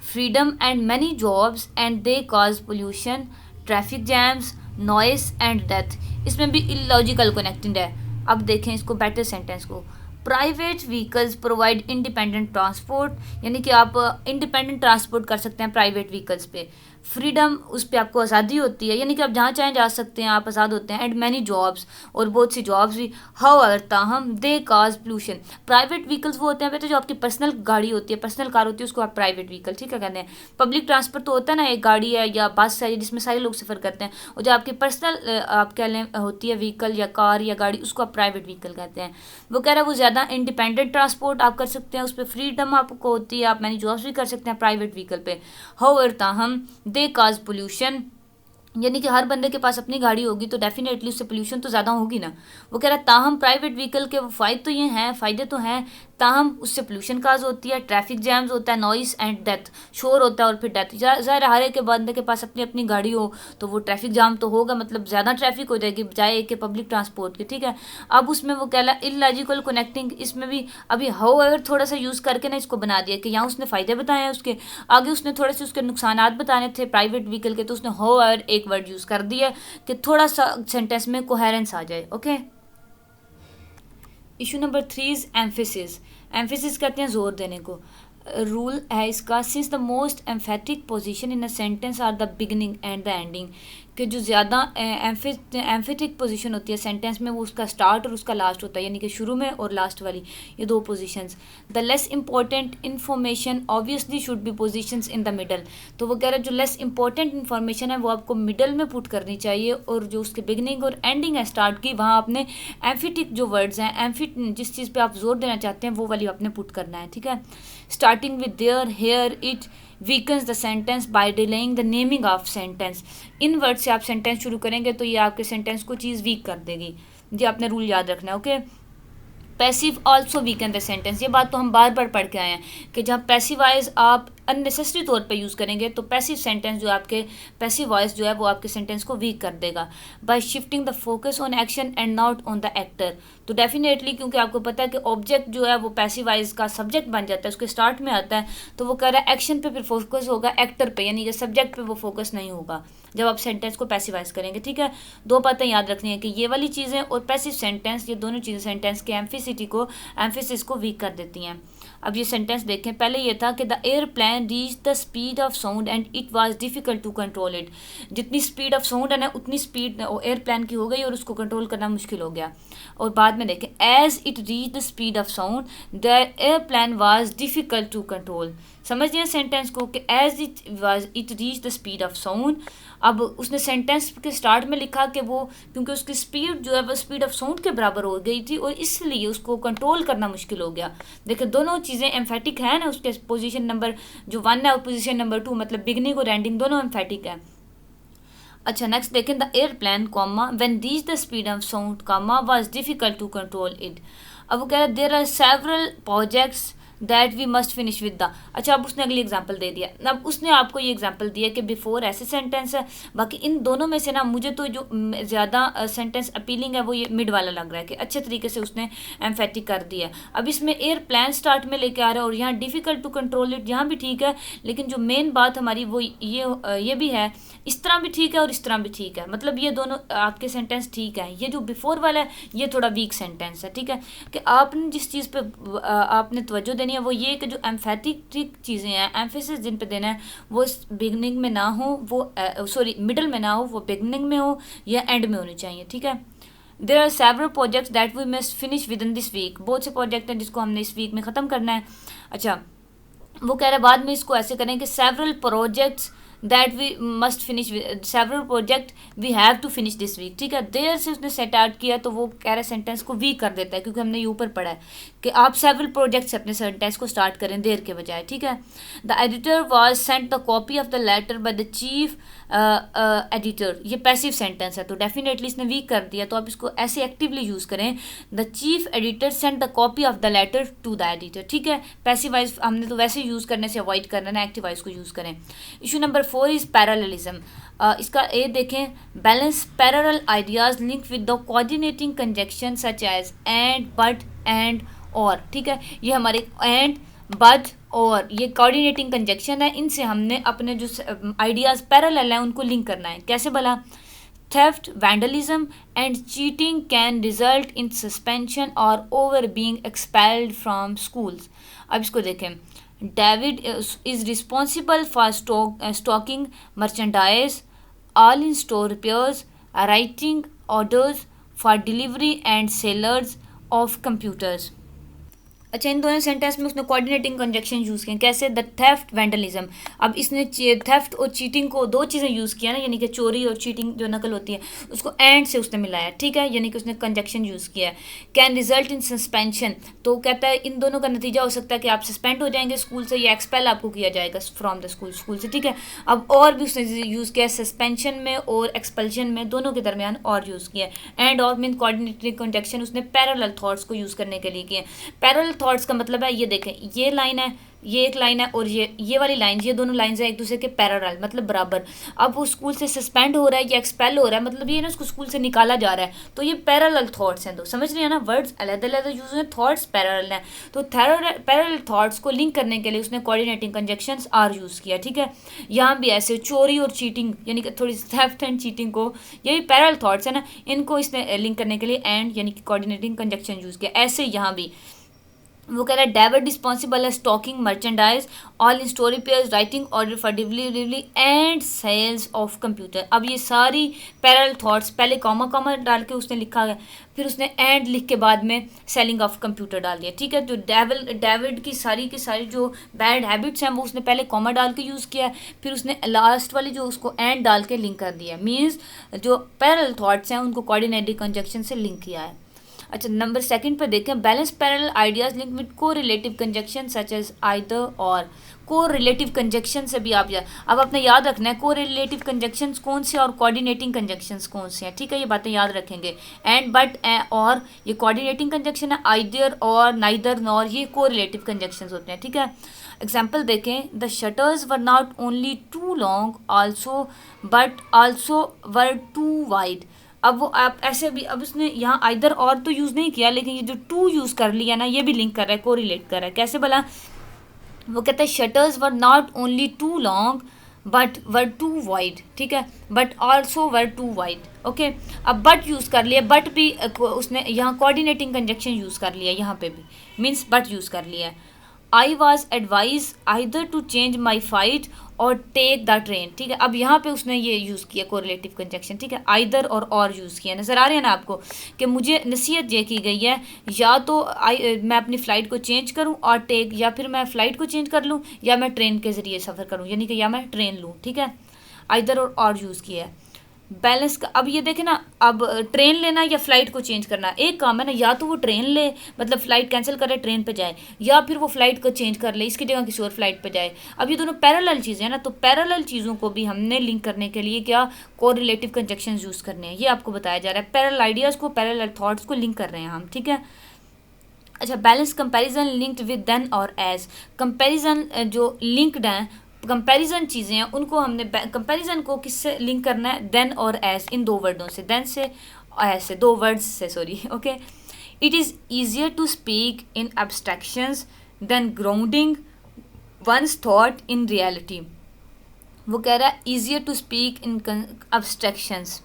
freedom and many jobs and they cause pollution, traffic jams, noise and death। इसमें भी illogical connecting है। अब देखें इसको बेटर सेंटेंस को, private vehicles provide independent transport, यानी कि आप इंडिपेंडेंट ट्रांसपोर्ट कर सकते हैं प्राइवेट व्हीकल्स पे। फ्रीडम, उस पर आपको आज़ादी होती है, यानी कि आप जहाँ चाहें जा सकते हैं, आप आज़ाद होते हैं। एंड मैनी जॉब्स, और बहुत सी जॉब्स भी। हाउएवर, ताहम, दे काज पोल्यूशन। प्राइवेट व्हीकल्स वो होते हैं बेटा जो आपकी पर्सनल गाड़ी होती है, पर्सनल कार होती है, उसको आप प्राइवेट व्हीकल ठीक है कहते हैं। पब्लिक ट्रांसपोर्ट तो होता है ना, एक गाड़ी है या बस है जिसमें सारे लोग सफ़र करते हैं, और जो आपकी पर्सनल आप कह लें होती है व्हीकल या कार या गाड़ी, उसको आप प्राइवेट व्हीकल कहते हैं। वो कह रहा है वो ज़्यादा इंडिपेंडेंट ट्रांसपोर्ट आप कर सकते हैं, उस पर फ्रीडम आपको होती है, आप मैनी जॉब्स भी कर सकते हैं प्राइवेट व्हीकल पे। हाउएवर, ताहम, दे काज पोल्यूशन, यानी कि हर बंदे के पास अपनी गाड़ी होगी तो डेफिनेटली उससे पोल्यूशन तो ज़्यादा होगी ना। वो कह रहा है ताहम प्राइवेट व्हीकल के फ़ायदे तो ये हैं, फ़ायदे तो हैं, ताहम उससे पोल्यूशन काज होती है, ट्रैफिक जैम्स होता है, नॉइस एंड डेथ, शोर होता है और फिर डेथ। ज़ाहिर हर एक के बंदे के पास अपनी अपनी गाड़ी हो तो वो ट्रैफिक जाम तो होगा, मतलब ज़्यादा ट्रैफिक हो जाएगी बजाय एक के पब्लिक ट्रांसपोर्ट के। ठीक है, अब उसमें वो कह रहा है इलॉजिकल कनेक्टिंग, इसमें भी अभी हाउएवर थोड़ा सा यूज़ करके ना इसको बना दिया कि यहाँ उसने फ़ायदे बताए हैं, उसके आगे उसने थोड़े से उसके नुकसानात बताने थे प्राइवेट व्हीकल के, तो उसने हाउएवर एक वर्ड यूज़ कर दिया कि थोड़ा सा सेंटेंस में कोहेरेंस आ जाए। Okay, issue number 3 is emphasis. Emphasis कहते हैं जोर देने को। रूल है इसका, since the most emphatic position in a sentence are the beginning and the ending, कि जो ज़्यादा एम्फेटिक पोजीशन होती है सेंटेंस में वो उसका स्टार्ट और उसका लास्ट होता है, यानी कि शुरू में और लास्ट वाली ये दो positions. The less important information obviously should be positions in the middle. तो वो कह रहा है जो लेस इंपॉर्टेंट इन्फॉर्मेशन है वो आपको मिडल में पुट करनी चाहिए, और जो उसके बिगनिंग और एंडिंग है स्टार्ट की वहाँ आपने एम्फेटिक जो वर्ड्स हैं, जिस चीज़ पर आप जोर देना चाहते हैं वो वाली आपने पुट करना है। ठीक है, starting with there, here, it weakens the sentence by delaying the naming of sentence. इन वर्ड से आप सेंटेंस शुरू करेंगे तो ये आपके सेंटेंस को चीज़ वीक कर देगी। ये आपने रूल याद रखना है। Okay, passive also weaken the sentence, ये बात तो हम बार बार पढ़ के आए हैं कि जहाँ पैसिव वॉइस आप अननेसेसरी तौर पे यूज़ करेंगे तो पैसिव सेंटेंस जो आपके पैसिव वॉइस जो है वो आपके सेंटेंस को वीक कर देगा। Bye shifting the focus on action and not on the actor, तो डेफिनेटली क्योंकि आपको पता है कि ऑब्जेक्ट जो है वो पैसिव वॉइस का सब्जेक्ट बन जाता है, उसके स्टार्ट में आता है, तो वो कह रहा है एक्शन पे फिर फोकस होगा, एक्टर पे यानी कि सब्जेक्ट पे वो फोकस नहीं होगा जब आप सेंटेंस को पैसिवाइज करेंगे। ठीक है, दो बातें याद रखनी है कि ये वाली चीज़ें और पैसिव सेंटेंस, ये दोनों चीज़ें सेंटेंस के एम्फेसिस को वीक कर देती हैं। अब ये सेंटेंस देखें, पहले ये था कि the airplane reach the speed of sound and it was difficult to control it. जितनी स्पीड ऑफ साउंड है ना उतनी स्पीड एयरप्लेन की हो गई और उसको कंट्रोल करना मुश्किल हो गया। और बाद में देखें, as it reach the speed of sound the airplane was difficult to control. समझ लिया सेंटेंस को कि as it reach the speed of sound. अब उसने सेंटेंस के स्टार्ट में लिखा कि वो क्योंकि उसकी स्पीड जो है वो स्पीड ऑफ साउंड के बराबर हो गई थी और इसलिए उसको कंट्रोल करना मुश्किल हो गया। देखिए दोनों चीज़ें एम्फेटिक है ना, उसके पोजीशन नंबर जो 1 है और पोजीशन नंबर 2, मतलब बिगनिंग और एंडिंग दोनों एम्फेटिक है। अच्छा नेक्स्ट देखें, the airplane comma when reach the speed of sound comma was difficult to control it. अब वो कह रहा है there are several projects that we must finish with the. अच्छा अब उसने अगली एग्जांपल दे दिया। अब उसने आपको ये एग्जांपल दिया कि बिफोर ऐसे सेंटेंस है, बाकी इन दोनों में से ना मुझे तो जो ज़्यादा सेंटेंस अपीलिंग है वो ये मिड वाला लग रहा है कि अच्छे तरीके से उसने एम्फेटिक कर दिया। अब इसमें एयर प्लान स्टार्ट में लेके आ रहा है और यहाँ डिफ़िकल्ट टू कंट्रोल इट, यहाँ भी ठीक है, लेकिन जो मेन बात हमारी वो ये भी है, इस तरह भी ठीक है और इस तरह भी ठीक है, मतलब ये दोनों आपके सेंटेंस ठीक है। ये जो बिफोर वाला है ये थोड़ा वीक सेंटेंस है, ठीक है, कि आपने जिस चीज़ पे आपने तवज्जो देनी है वो ये कि जो एम्फेटिक चीज़ें हैं, एम्फेसिस जिन पे देना है वो बिगनिंग में ना हो, वो सॉरी मिडल में ना हो, वो बिगनिंग में हो या एंड में होनी चाहिए, ठीक है। There are several projects that we must finish within this week. बहुत से प्रोजेक्ट हैं जिसको हमने इस वीक में ख़त्म करना है। अच्छा वो कह रहा है बाद में इसको ऐसे करें कि several projects that we must finish, several project we have to finish this week, ठीक है। देर से उसने सेट आउट किया तो वो कह रहा है सेंटेंस को वीक कर देता है, क्योंकि हमने ये ऊपर पढ़ा है कि आप सेवरल प्रोजेक्ट्स अपने सेंटेंस को स्टार्ट करें देर के बजाय, ठीक है। The editor was sent the copy of the letter by the chief editor, ये पैसिव सेंटेंस है तो डेफिनेटली इसने वीक कर दिया, तो आप इसको ऐसे एक्टिवली यूज़ करें, the chief editor sent the copy of the letter to the editor, ठीक है। पैसिव वाइज हमने तो वैसे यूज़ करने से अवॉइड करना है, एक्टिव वाइज को यूज़ करें। Issue number 4 is parallelism. इसका ए देखें, balance parallel ideas link with the coordinating conjunction such as and, but, and, or, ठीक है। ये हमारे एंड, बट और ये कोऑर्डिनेटिंग कंजक्शन है, इनसे हमने अपने जो आइडियाज़ पैरेलल हैं उनको लिंक करना है। कैसे भला? Theft, vandalism and cheating can result in suspension or over being expelled from schools. अब इसको देखें, David is responsible for stocking merchandise, all in store repairs, writing orders for delivery and sellers of computers. अच्छा इन दोनों सेंटेंस में उसने कोऑर्डिनेटिंग कंजक्शन यूज़ किए। कैसे? The theft, vandalism. अब इसने थेफ्ट और चीटिंग को दो चीज़ें यूज़ किया ना, यानी कि चोरी और चीटिंग जो नकल होती है उसको एंड से उसने मिलाया, ठीक है, यानी कि उसने कंजक्शन यूज़ किया है। कैन रिजल्ट इन सस्पेंशन, तो कहता है इन दोनों का नतीजा हो सकता है कि आप सस्पेंड हो जाएंगे स्कूल से या एक्सपेल आपको किया जाएगा फ्रॉम द स्कूल से, ठीक है। अब और भी उसने यूज़ किया सस्पेंशन में और एक्सपल्शन में, दोनों के दरमियान और यूज़ किया। एंड और मीन कोऑर्डिनेटिंग कंजक्शन उसने पैरेलल थॉट्स को यूज़ करने के लिए किए। पैरेलल थॉट्स का मतलब है, ये देखें ये लाइन है, ये एक लाइन है और ये वाली लाइन, ये दोनों लाइंस है एक दूसरे के पैरेलल, मतलब बराबर। अब वो स्कूल से सस्पेंड हो रहा है या एक्सपेल हो रहा है, मतलब ये ना उसको स्कूल से निकाला जा रहा है, तो ये पैरेलल थॉट्स हैं। तो समझ रहे हैं ना, वर्ड्स अलग-अलग यूज हैं, थॉट्स पैरेलल हैं, तो पैरेलल थॉट्स को लिंक करने के लिए उसने कोऑर्डिनेटिंग कंजक्शंस आर यूज़ किया, ठीक है। यहाँ भी ऐसे चोरी और चीटिंग यानी कि थोड़ी थेफ्ट एंड चीटिंग को, ये भी पैरेलल थॉट्स है ना, इनको इसने लिंक करने के लिए एंड यानी कि कोऑर्डिनेटिंग कंजक्शन यूज़ किया। ऐसे यहाँ भी वो कह रहा है डेविड रिस्पॉन्सिबल है stocking merchandise, all in store repairs, writing order for delivery and sales of computer. अब ये सारी पैरेलल थॉट्स, पहले कॉमा डाल के उसने लिखा है, फिर उसने एंड लिख के बाद में सेलिंग ऑफ कंप्यूटर डाल दिया, ठीक है। तो डेविड की सारी जो बैड हैबिट्स हैं वो उसने पहले कॉमा डाल के यूज़ किया है, फिर उसने लास्ट वाली जो उसको एंड डाल के लिंक कर दिया, मीन्स जो पैरेलल थॉट्स हैं उनको कोऑर्डिनेटिंग कंजक्शन से लिंक किया है। अच्छा नंबर 2 पर देखें, balance parallel ideas link with correlative conjunction such as either or. Correlative conjunction से भी आप अब आपने याद रखना है को रिलेटिव कंजक्शंस कौन से और कोऑर्डिनेटिंग कंजक्शंस कौन से हैं, ठीक है, ये बातें याद रखेंगे। एंड, बट, और ये कोऑर्डिनेटिंग कंजक्शन है, आइदर और, नाइदर नॉर, ये को रिलेटिव कंजक्शंस होते हैं, ठीक है। एग्जाम्पल देखें, the shutters were not only too long also but also were too wide. अब वो आप ऐसे भी, अब उसने यहाँ आइदर और तो यूज़ नहीं किया, लेकिन ये जो टू यूज़ कर लिया ना, ये भी लिंक कर रहा है, को रिलेट कर रहा है। कैसे भला? वो कहता है shutters were not only too long but were too wide, ठीक है, but also were too wide, okay. अब बट यूज़ कर लिया, बट भी उसने यहाँ कोऑर्डिनेटिंग कंजक्शन यूज़ कर लिया, यहाँ पे भी मीन्स बट यूज़ कर लिया है। I was advise either to change my flight or take the train, ठीक है। अब यहाँ पे उसने ये यूज़ किया कोरिलेटिव कंजक्शन, ठीक है, आइदर और यूज़ किया। नज़र आ रहे हैं ना आपको कि मुझे नसीहत ये की गई है या तो मैं अपनी फ़्लाइट को चेंज करूँ और टेक, या फिर मैं फ़्लाइट को चेंज कर लूँ या मैं ट्रेन के ज़रिए सफ़र करूँ, यानी कि या मैं ट्रेन लूँ, ठीक है। आइदर और यूज़ किया है। बैलेंस का, अब ये देखें ना, अब ट्रेन लेना या फ्लाइट को चेंज करना एक काम है ना, या तो वो ट्रेन ले मतलब फ्लाइट कैंसिल करे ट्रेन पे जाए, या फिर वो फ्लाइट को चेंज कर ले इसकी जगह किसी और फ्लाइट पे जाए। अब ये दोनों पैरेलल चीज़ें हैं ना, तो पैरेलल चीज़ों को भी हमने लिंक करने के लिए क्या कोरिलेटिव कंजक्शंस यूज़ करने हैं, ये आपको बताया जा रहा है। पैरेलल आइडियाज़ को, पैरेलल थॉट्स को लिंक कर रहे हैं हम, ठीक है। अच्छा, balance comparison linked with than or as, comparison जो लिंक्ड हैं, कंपैरिजन चीज़ें हैं उनको हमने कंपैरिजन को किससे लिंक करना है, देन और एज, इन दो वर्डों से, देन से एज से, दो वर्ड्स से, sorry, okay. It is easier to speak in abstractions than grounding one's thought in reality. वो कह रहा है easier to speak in abstractions,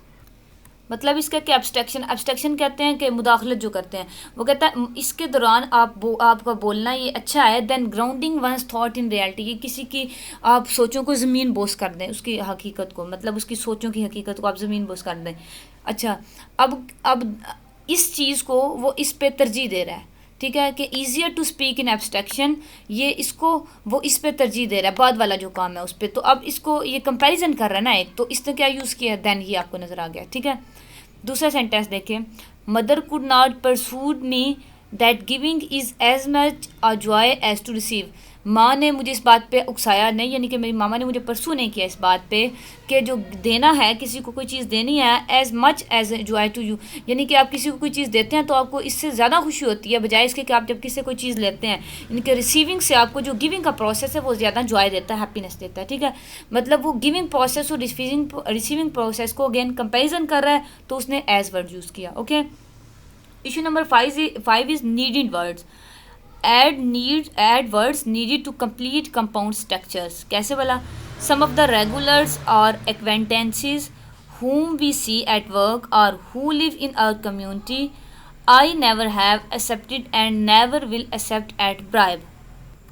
मतलब इसका क्या, एब्स्ट्रैक्शन, एब्स्ट्रैक्शन कहते हैं कि मुदाखलत जो करते हैं। वो कहता है इसके दौरान आपका बोलना ये अच्छा है, than grounding one's thought in reality, कि किसी की आप सोचों को ज़मीन बोस कर दें, उसकी हकीकत को, मतलब उसकी सोचों की हकीकत को आप ज़मीन बोस कर दें। अच्छा, अब इस चीज़ को वो इस पे तरजीह दे रहा है, ठीक है, कि easier to speak in abstraction, ये इसको वो इस पे तरजीह दे रहा है, बाद वाला जो काम है उस पर। तो अब इसको ये कंपैरिजन कर रहा है ना एक, तो इसने क्या यूज़ किया है, देन, ये आपको नज़र आ गया, ठीक है। दूसरा सेंटेंस देखें, mother could not persuade me that giving is as much a joy as to receive. माँ ने मुझे इस बात पे उकसाया नहीं, यानी कि मेरी मामा ने मुझे परसू नहीं किया इस बात पे कि जो देना है, किसी को कोई चीज़ देनी है, as much as joy to you, यानी कि आप किसी को कोई चीज़ देते हैं तो आपको इससे ज़्यादा खुशी होती है बजाय इसके कि आप जब किसी से कोई चीज़ लेते हैं, यानी कि रिसीविंग से आपको जो गिविंग का प्रोसेस है वो ज़्यादा जॉय देता है, हैप्पीनेस देता है, ठीक है। मतलब वो गिविंग प्रोसेस और रिसीविंग प्रोसेस को अगेन कंपेरिजन कर रहा है, तो उसने एज वर्ड यूज़ किया, okay. Issue number 5 is needed words. add words needed to complete compound structures, कैसे बोला, some of the regulars or acquaintances whom we see at work or who live in our community I never have accepted and never will accept at bribe।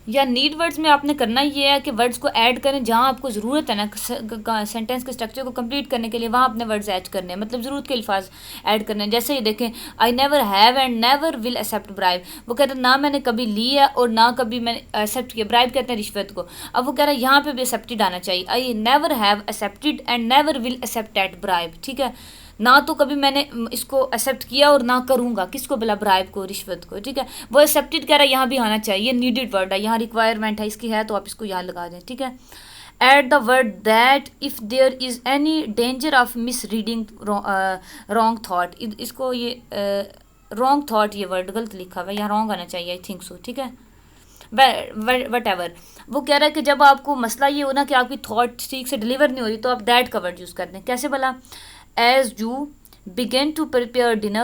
या नीड वर्ड्स में आपने करना ये है कि वर्ड्स को ऐड करें जहाँ आपको ज़रूरत है ना, सेंटेंस के स्ट्रक्चर को कंप्लीट करने के लिए वहाँ अपने वर्ड्स ऐड करने हैं, मतलब ज़रूरत के अल्फाज ऐड करने हैं। जैसे ये देखें, I never have and never will accept bribe, वो कहते हैं ना मैंने कभी ली है और ना कभी मैंने एक्सेप्ट किया, ब्राइब कहते हैं रिश्वत को। अब वो कह रहा है यहाँ पे भी एक्सेप्टेड आना चाहिए, आई never have accepted and never will accept eight bribe, ठीक है। ना तो कभी मैंने इसको एक्सेप्ट किया और ना करूँगा, किसको बोला, ब्राइब को, रिश्वत को, ठीक है। वो एक्सेप्टेड कह रहा है, यहाँ भी आना चाहिए, नीडेड वर्ड है, यहाँ रिक्वायरमेंट है इसकी है, तो आप इसको यहाँ लगा दें, ठीक है। At the word that if there is any danger of misreading wrong thought, इसको ये रॉन्ग थाट, ये वर्ड गलत लिखा हुआ है, यहाँ रॉन्ग आना चाहिए, आई थिंक सो, ठीक है। वट एवर, वो कह रहा है कि जब आपको मसला ये हो ना कि आपकी थॉट ठीक से डिलीवर नहीं हो रही, तो आप दैट का वर्ड यूज़ कर दें, कैसे बोला, as you began to prepare dinner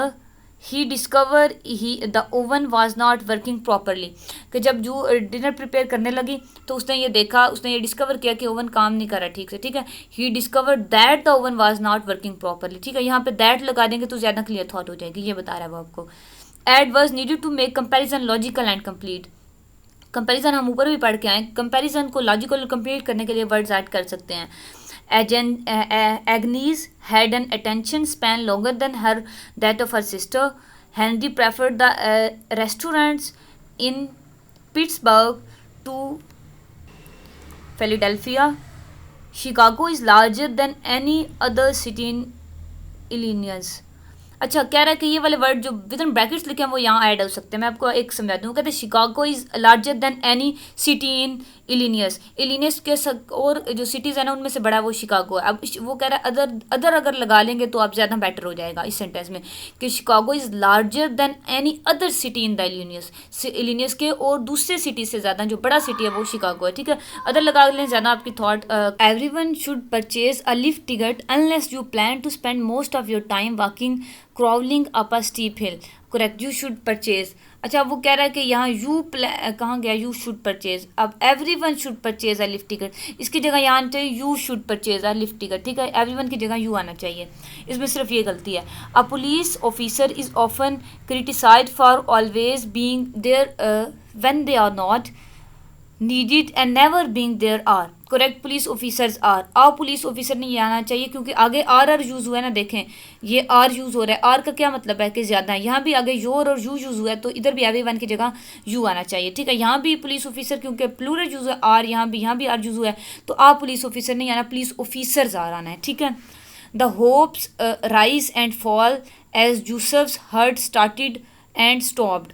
he discovered the oven was not working properly, कि जब जो डिनर प्रिपेयर करने लगी तो उसने ये देखा, उसने ये डिस्कवर किया कि ओवन काम नहीं कर रहा ठीक से, ठीक है। he discovered that the oven was not working properly, ठीक है। यहाँ पे that लगा देंगे तो ज़्यादा क्लियर थॉट हो जाएगी, ये बता रहा है वो आपको। add was needed to make comparison logical and complete, comparison हम ऊपर भी पढ़ के आए, कंपैरिजन को लॉजिकल और कंप्लीट करने के लिए वर्ड्स ऐड कर सकते हैं। Agnes had an attention span longer than that of her sister. Henry preferred the restaurants in Pittsburgh to Philadelphia. Chicago is larger than any other city in Illinois. अच्छा, कह रहा है कि ये वाले वर्ड जो विद इन ब्रैकेट्स लिखे हैं वो यहाँ ऐड हो सकते हैं। मैं आपको एक समझा दूँ, कहते हैं Chicago is larger than any city in Illinois, Illinois के और जो सिटीज़ हैं ना उनमें से बड़ा वो शिकागो है। अब वो कह रहा है अदर अगर लगा लेंगे तो आप ज़्यादा बेटर हो जाएगा इस सेंटेंस में, कि Chicago is larger than any other city in the Illinois के और दूसरे सिटी से ज़्यादा जो बड़ा सिटी है वो शिकागो है, ठीक है। अदर लगा लें ज़्यादा आपकी thought. Everyone should purchase a lift ticket unless you plan to spend most of your time walking crawling up a steep hill, correct, you should purchase. अच्छा, वो कह रहा है कि यहाँ कहाँ गया, यू शुड परचेज। अब everyone should purchase a lift ticket, इसकी जगह यहाँ आना चाहिए you should purchase a lift ticket, ठीक है। एवरीवन की जगह यू आना चाहिए, इसमें सिर्फ ये गलती है। A police officer is often criticised for always being there when they are not needed and never being there are, correct, police officers are. A police officer नहीं आना चाहिए क्योंकि आगे आर यूज़ हुआ है ना, देखें ये आर यूज़ हो रहा है, आर का क्या मतलब है कि ज़्यादा है, यहाँ भी आगे योर और यू यूज़ हुआ है तो इधर भी एवरीवन की जगह यू आना चाहिए, ठीक है। यहाँ भी पुलिस ऑफिसर क्योंकि प्लूरल यूज़ है आर, यहाँ भी आर यूज़ हुआ है तो आ पुलिस ऑफिसर नहीं आना, पुलिस ऑफिसर्स आर आना है, ठीक है। The hopes rise and fall as Yusuf's heart started and stopped.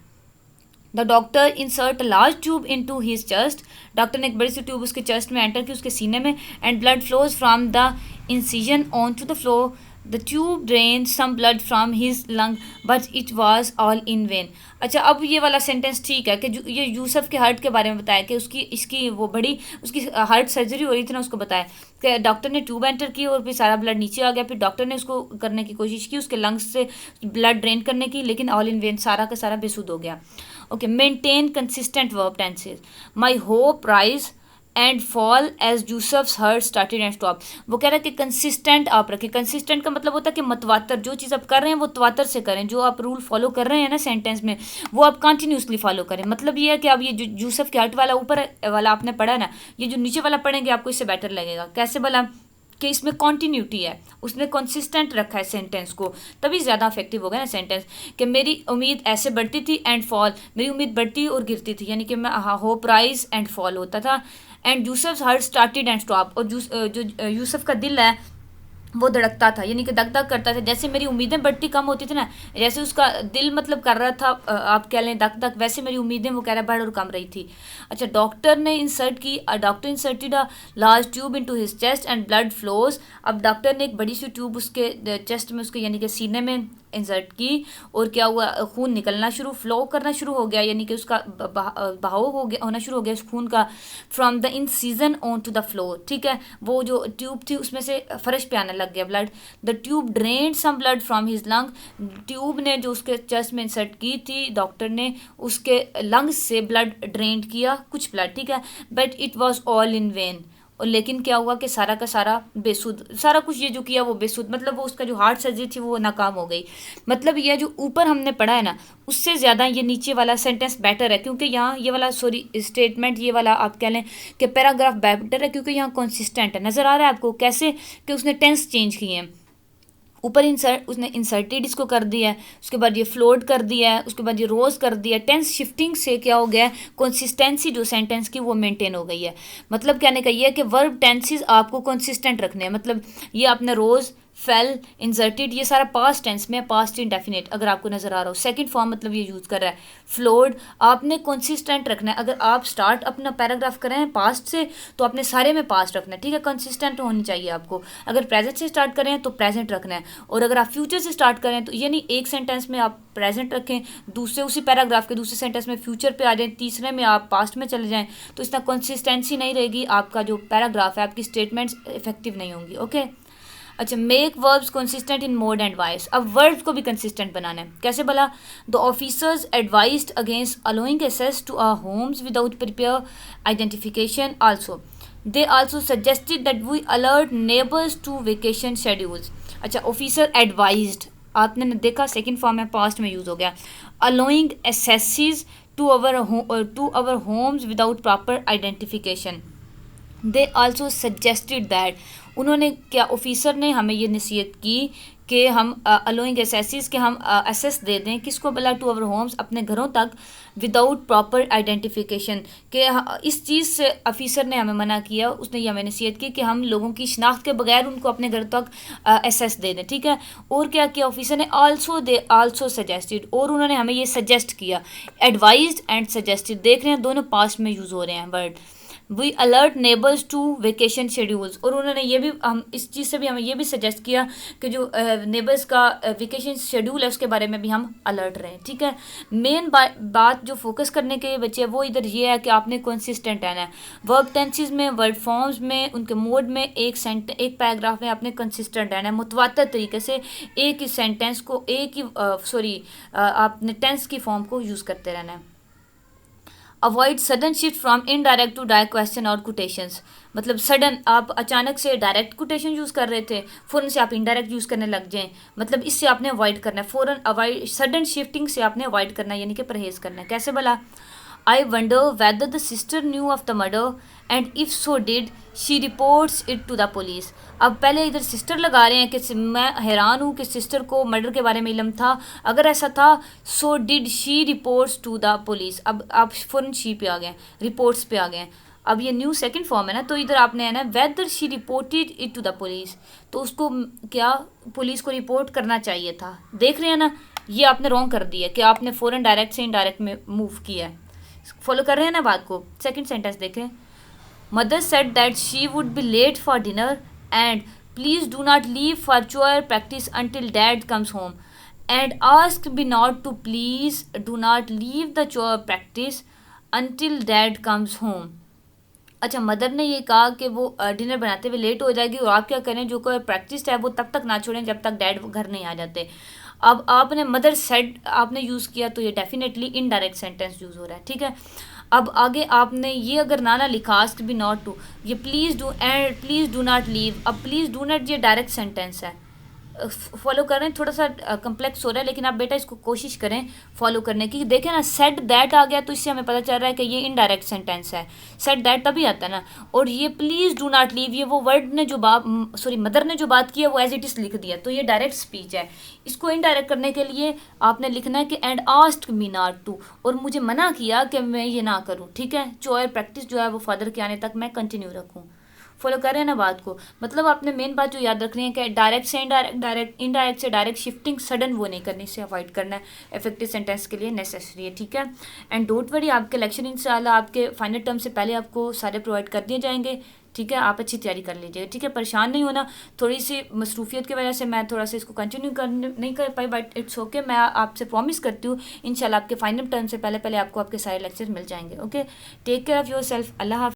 The doctor insert large tube into his chest. Doctor ने एक बड़ी सी ट्यूब उसके चेस्ट में एंटर की, उसके सीने में, and blood flows from the incision on to the floor. The tube drain some blood from his lung but it was all in vain. अच्छा, अब ये वाला सेंटेंस ठीक है कि ये यूसुफ के हार्ट के बारे में बताया कि इसकी वो बड़ी उसकी हार्ट सर्जरी हो रही थी ना, उसको बताया कि डॉक्टर ने ट्यूब एंटर की और फिर सारा ब्लड नीचे आ गया। फिर डॉक्टर ने उसको करने की कोशिश की, उसके लंग्स से ब्लड ड्रेन करने की, लेकिन ऑल इन वेन, सारा का सारा बेसुध हो गया। Okay, maintain consistent verb tenses. My hope rise and fall as Yusuf's heart started and stop. वो कह रहा है कि कंसिस्टेंट आप रखें। कंसिस्टेंट का मतलब होता है कि मतवातर, जो चीज़ आप कर रहे हैं वो तवातर से करें। जो आप रूल फॉलो कर रहे हैं ना सेंटेंस में, वो आप कंटिन्यूसली फॉलो करें। मतलब ये है कि अब ये जो यूसुफ के हार्ट वाला ऊपर वाला आपने पढ़ा ना, ये जो नीचे वाला पढ़ेंगे आपको इससे बेटर लगेगा। कैसे बोला कि इसमें कॉन्टीन्यूटी है, उसने कंसिस्टेंट रखा है सेंटेंस को, तभी ज़्यादा इफेक्टिव होगा ना सेंटेंस। कि मेरी उम्मीद ऐसे बढ़ती थी एंड फॉल, मेरी उम्मीद बढ़ती और गिरती थी, यानी कि मैं होप राइज एंड फॉल होता था। And Yusuf's heart started and stop, और जो यूसुफ का दिल है वो धड़कता था, यानी कि दग दग करता था। जैसे मेरी उम्मीदें बढ़ती कम होती थी ना, जैसे उसका दिल मतलब कर रहा था आप कह लें दग दग, वैसे मेरी उम्मीदें वो कह रहा बढ़ और कम रही थी। अच्छा, डॉक्टर ने इंसर्ट की, doctor inserted a large tube into his chest and blood flows. अब डॉक्टर ने एक बड़ी सी ट्यूब उसके चेस्ट में, उसके यानी कि सीने में इंसर्ट की, और क्या हुआ, खून निकलना शुरू, फ्लो करना शुरू हो गया, यानी कि उसका बहाव हो गया, होना शुरू हो गया उस खून का। From the incision on to the floor, ठीक है, वो जो ट्यूब थी उसमें से फर्श पे आने लग गया blood. The tube drained some blood from his lung. Tube ने जो उसके चेस्ट में इंसर्ट की थी, डॉक्टर ने उसके लंग्स से ब्लड ड्रेन्ड किया, कुछ ब्लड, ठीक है, but it was all in when. और लेकिन क्या हुआ कि सारा का सारा बेसुध, सारा कुछ ये जो किया वो बेसुध, मतलब वो उसका जो हार्ट सर्जरी थी वो नाकाम हो गई। मतलब ये जो ऊपर हमने पढ़ा है ना, उससे ज़्यादा ये नीचे वाला सेंटेंस बेटर है, क्योंकि यहाँ ये वाला स्टेटमेंट, ये वाला आप कह लें कि पैराग्राफ बेटर है, क्योंकि यहाँ कंसिस्टेंट है। नज़र आ रहा है आपको कैसे कि उसने टेंस चेंज किए हैं। ऊपर उसने इंसर्टेड इसको कर दिया है, उसके बाद ये फ्लोट कर दिया है, उसके बाद ये रोज कर दिया है। टेंस शिफ्टिंग से क्या हो गया है, कंसिस्टेंसी जो सेंटेंस की वो मेंटेन हो गई है। मतलब कहने का ये है कि वर्ब टेंसेस आपको कंसिस्टेंट रखने हैं। मतलब ये आपने रोज, फेल, इंसर्टेड, ये सारा पास्ट टेंस में, पास्ट इंडेफिनिट अगर आपको नजर आ रहा हो। सेकंड फॉर्म मतलब ये यूज कर रहा है। फ्लोड आपने कंसिस्टेंट रखना है। अगर आप स्टार्ट अपना पैराग्राफ कर रहे हैं पास्ट से, तो आपने सारे में पास्ट रखना है, ठीक है, कंसिस्टेंट होनी चाहिए आपको। अगर प्रेजेंट से स्टार्ट करें तो प्रेजेंट रखना है, और अगर आप फ्यूचर से स्टार्ट करें तो यानी एक सेंटेंस में आप प्रेजेंट रखें, दूसरे उसी पैराग्राफ के दूसरे सेंटेंस में फ्यूचर पे आ जाएं, तीसरे में आप पास्ट में चले जाएं, तो इसका कंसिस्टेंसी नहीं रहेगी। आपका जो पैराग्राफ है, आपकी स्टेटमेंट्स इफेक्टिव नहीं होंगी। ओके, अच्छा, make verbs consistent in mode and voice. अब वर्ब्स को भी कंसिस्टेंट बनाना है। कैसे बोला, the officers advised against allowing access to our homes without prepare identification also. They also suggested that we alert neighbours to vacation schedules. अच्छा, ऑफिसर एडवाइज्ड आपने देखा सेकंड फॉर्म में पास्ट में यूज हो गया। Allowing accesses to our homes without proper identification. They also suggested that, उन्होंने क्या, ऑफिसर ने हमें ये नसीहत की कि हम अलोइंग एसेसिस के हम एसेस दे दें, किसको बोला, टू अवर होम्स, अपने घरों तक, विदाउट प्रॉपर आइडेंटिफिकेशन, के इस चीज़ से ऑफिसर ने हमें मना किया, उसने ये हमें नसीहत की कि हम लोगों की शनाख्त के बगैर उनको अपने घर तक एसेस दे दें, ठीक है। और क्या किया ऑफिसर ने, दे आल्सो सजेस्टेड, और उन्होंने हमें ये सजेस्ट किया। एडवाइज्ड एंड सजेस्टेड देख रहे हैं, दोनों पास्ट में यूज़ हो रहे हैं word. We alert neighbours to vacation schedules, और उन्होंने ये भी, हम इस चीज़ से भी हमें ये भी सजेस्ट किया कि जो नेबर्स का वेकेशन शेड्यूल है उसके बारे में भी हम अलर्ट रहें, ठीक है। मेन बात जो फोकस करने के बच्चे वो इधर ये है कि आपने कंसिस्टेंट रहना है। वर्ब टेंसेस में, वर्ड फॉर्म्स में, उनके मोड में, एक पैराग्राफ में आपने कंसिस्टेंट रहना है। मुतवातर तरीके से एक ही सेंटेंस को, एक ही आपने टेंस की फॉर्म को यूज़ करते रहना है। Avoid sudden shift from indirect to direct question और कोटेशंस। मतलब सडन, आप अचानक से डायरेक्ट कोटेशन यूज़ कर रहे थे, फ़ौरन से आप इनडायरेक्ट यूज़ करने लग जाएं, मतलब इससे आपने अवॉइड करना है। फ़ौरन अवॉइड, सडन शिफ्टिंग से आपने अवॉइड करना है, यानी कि परहेज़ करना है। कैसे बोला, I wonder whether the sister knew of the murder and if so did she reports it to the police. अब पहले इधर सिस्टर लगा रहे हैं कि मैं हैरान हूँ कि सिस्टर को मर्डर के बारे में इल्म था, अगर ऐसा था so did she reports to the police. अब आप फ़ौरन शी पे आ गए, रिपोर्ट्स पे आ गए। अब ये न्यू सेकंड फॉर्म है ना, तो इधर आपने है ना whether she reported it to the police, तो उसको क्या पुलिस को रिपोर्ट करना चाहिए था। देख रहे हैं ना, ये आपने रॉन्ग कर दिया कि आपने फ़ौरन डायरेक्ट से इनडायरेक्ट में मूव किया है। फॉलो कर रहे हैं ना बात को। सेकंड सेंटेंस देखें, mother said that she would be late for dinner and please do not leave for choir practice until dad comes home and ask be not to please do not leave the choir practice until dad comes home. अच्छा, मदर ने ये कहा कि वो डिनर बनाते हुए लेट हो जाएगी और आप क्या करें, जो कोई प्रैक्टिस है वो तब तक ना छोड़ें जब तक डैड घर नहीं आ जाते। अब आपने मदर सेड आपने यूज़ किया तो ये डेफिनेटली इनडायरेक्ट सेंटेंस यूज़ हो रहा है, ठीक है। अब आगे आपने ये अगर ना लिखा आस्क बी नॉट टू, ये please do and please do not leave, अब प्लीज़ डू नॉट ये डायरेक्ट सेंटेंस है। फॉलो कर रहे हैं, थोड़ा सा कम्प्लेक्स हो रहा है लेकिन आप बेटा इसको कोशिश करें फॉलो करने की। देखें ना, सेड दैट आ गया तो इससे हमें पता चल रहा है कि ये इनडायरेक्ट सेंटेंस है। सेड दैट तभी आता है ना, और ये प्लीज़ डू नॉट लीव, ये वो वर्ड ने जो मदर ने जो बात की है वो एज इट इज़ लिख दिया, तो ये डायरेक्ट स्पीच है। इसको इनडायरेक्ट करने के लिए आपने लिखना है कि and asked me not to, और मुझे मना किया कि मैं ये ना करूँ, ठीक है। चोयर प्रैक्टिस जो है वो फादर के आने तक मैं कंटिन्यू रखूँ। फॉलो कर रहे हैं ना बात को। मतलब आपने मेन बात जो याद रखनी है कि डायरेक्ट से इनडायरेक्ट, इनडायरेक्ट से डायरेक्ट शिफ्टिंग सडन वो नहीं करनी, से अवॉइड करना है, इफेक्टिव सेंटेंस के लिए नेसेसरी है, ठीक है। एंड डोंट वरी, आपके लेक्चर इंशाल्लाह आपके फाइनल टर्म से पहले आपको सारे प्रोवाइड कर दिए जाएंगे, ठीक है। आप अच्छी तैयारी कर लीजिएगा, ठीक है। परेशान नहीं होना, थोड़ी सी मसरूफियत की वजह से मैं थोड़ा सा इसको कंटिन्यू नहीं कर पाई, बट इट्स ओके। मैं आपसे प्रॉमिस करती हूँ इंशाल्लाह आपके फाइनल टर्म से पहले आपको आपके सारे लेक्चर मिल जाएंगे। Okay, take care of yourself. अल्लाह हाफ़िज़।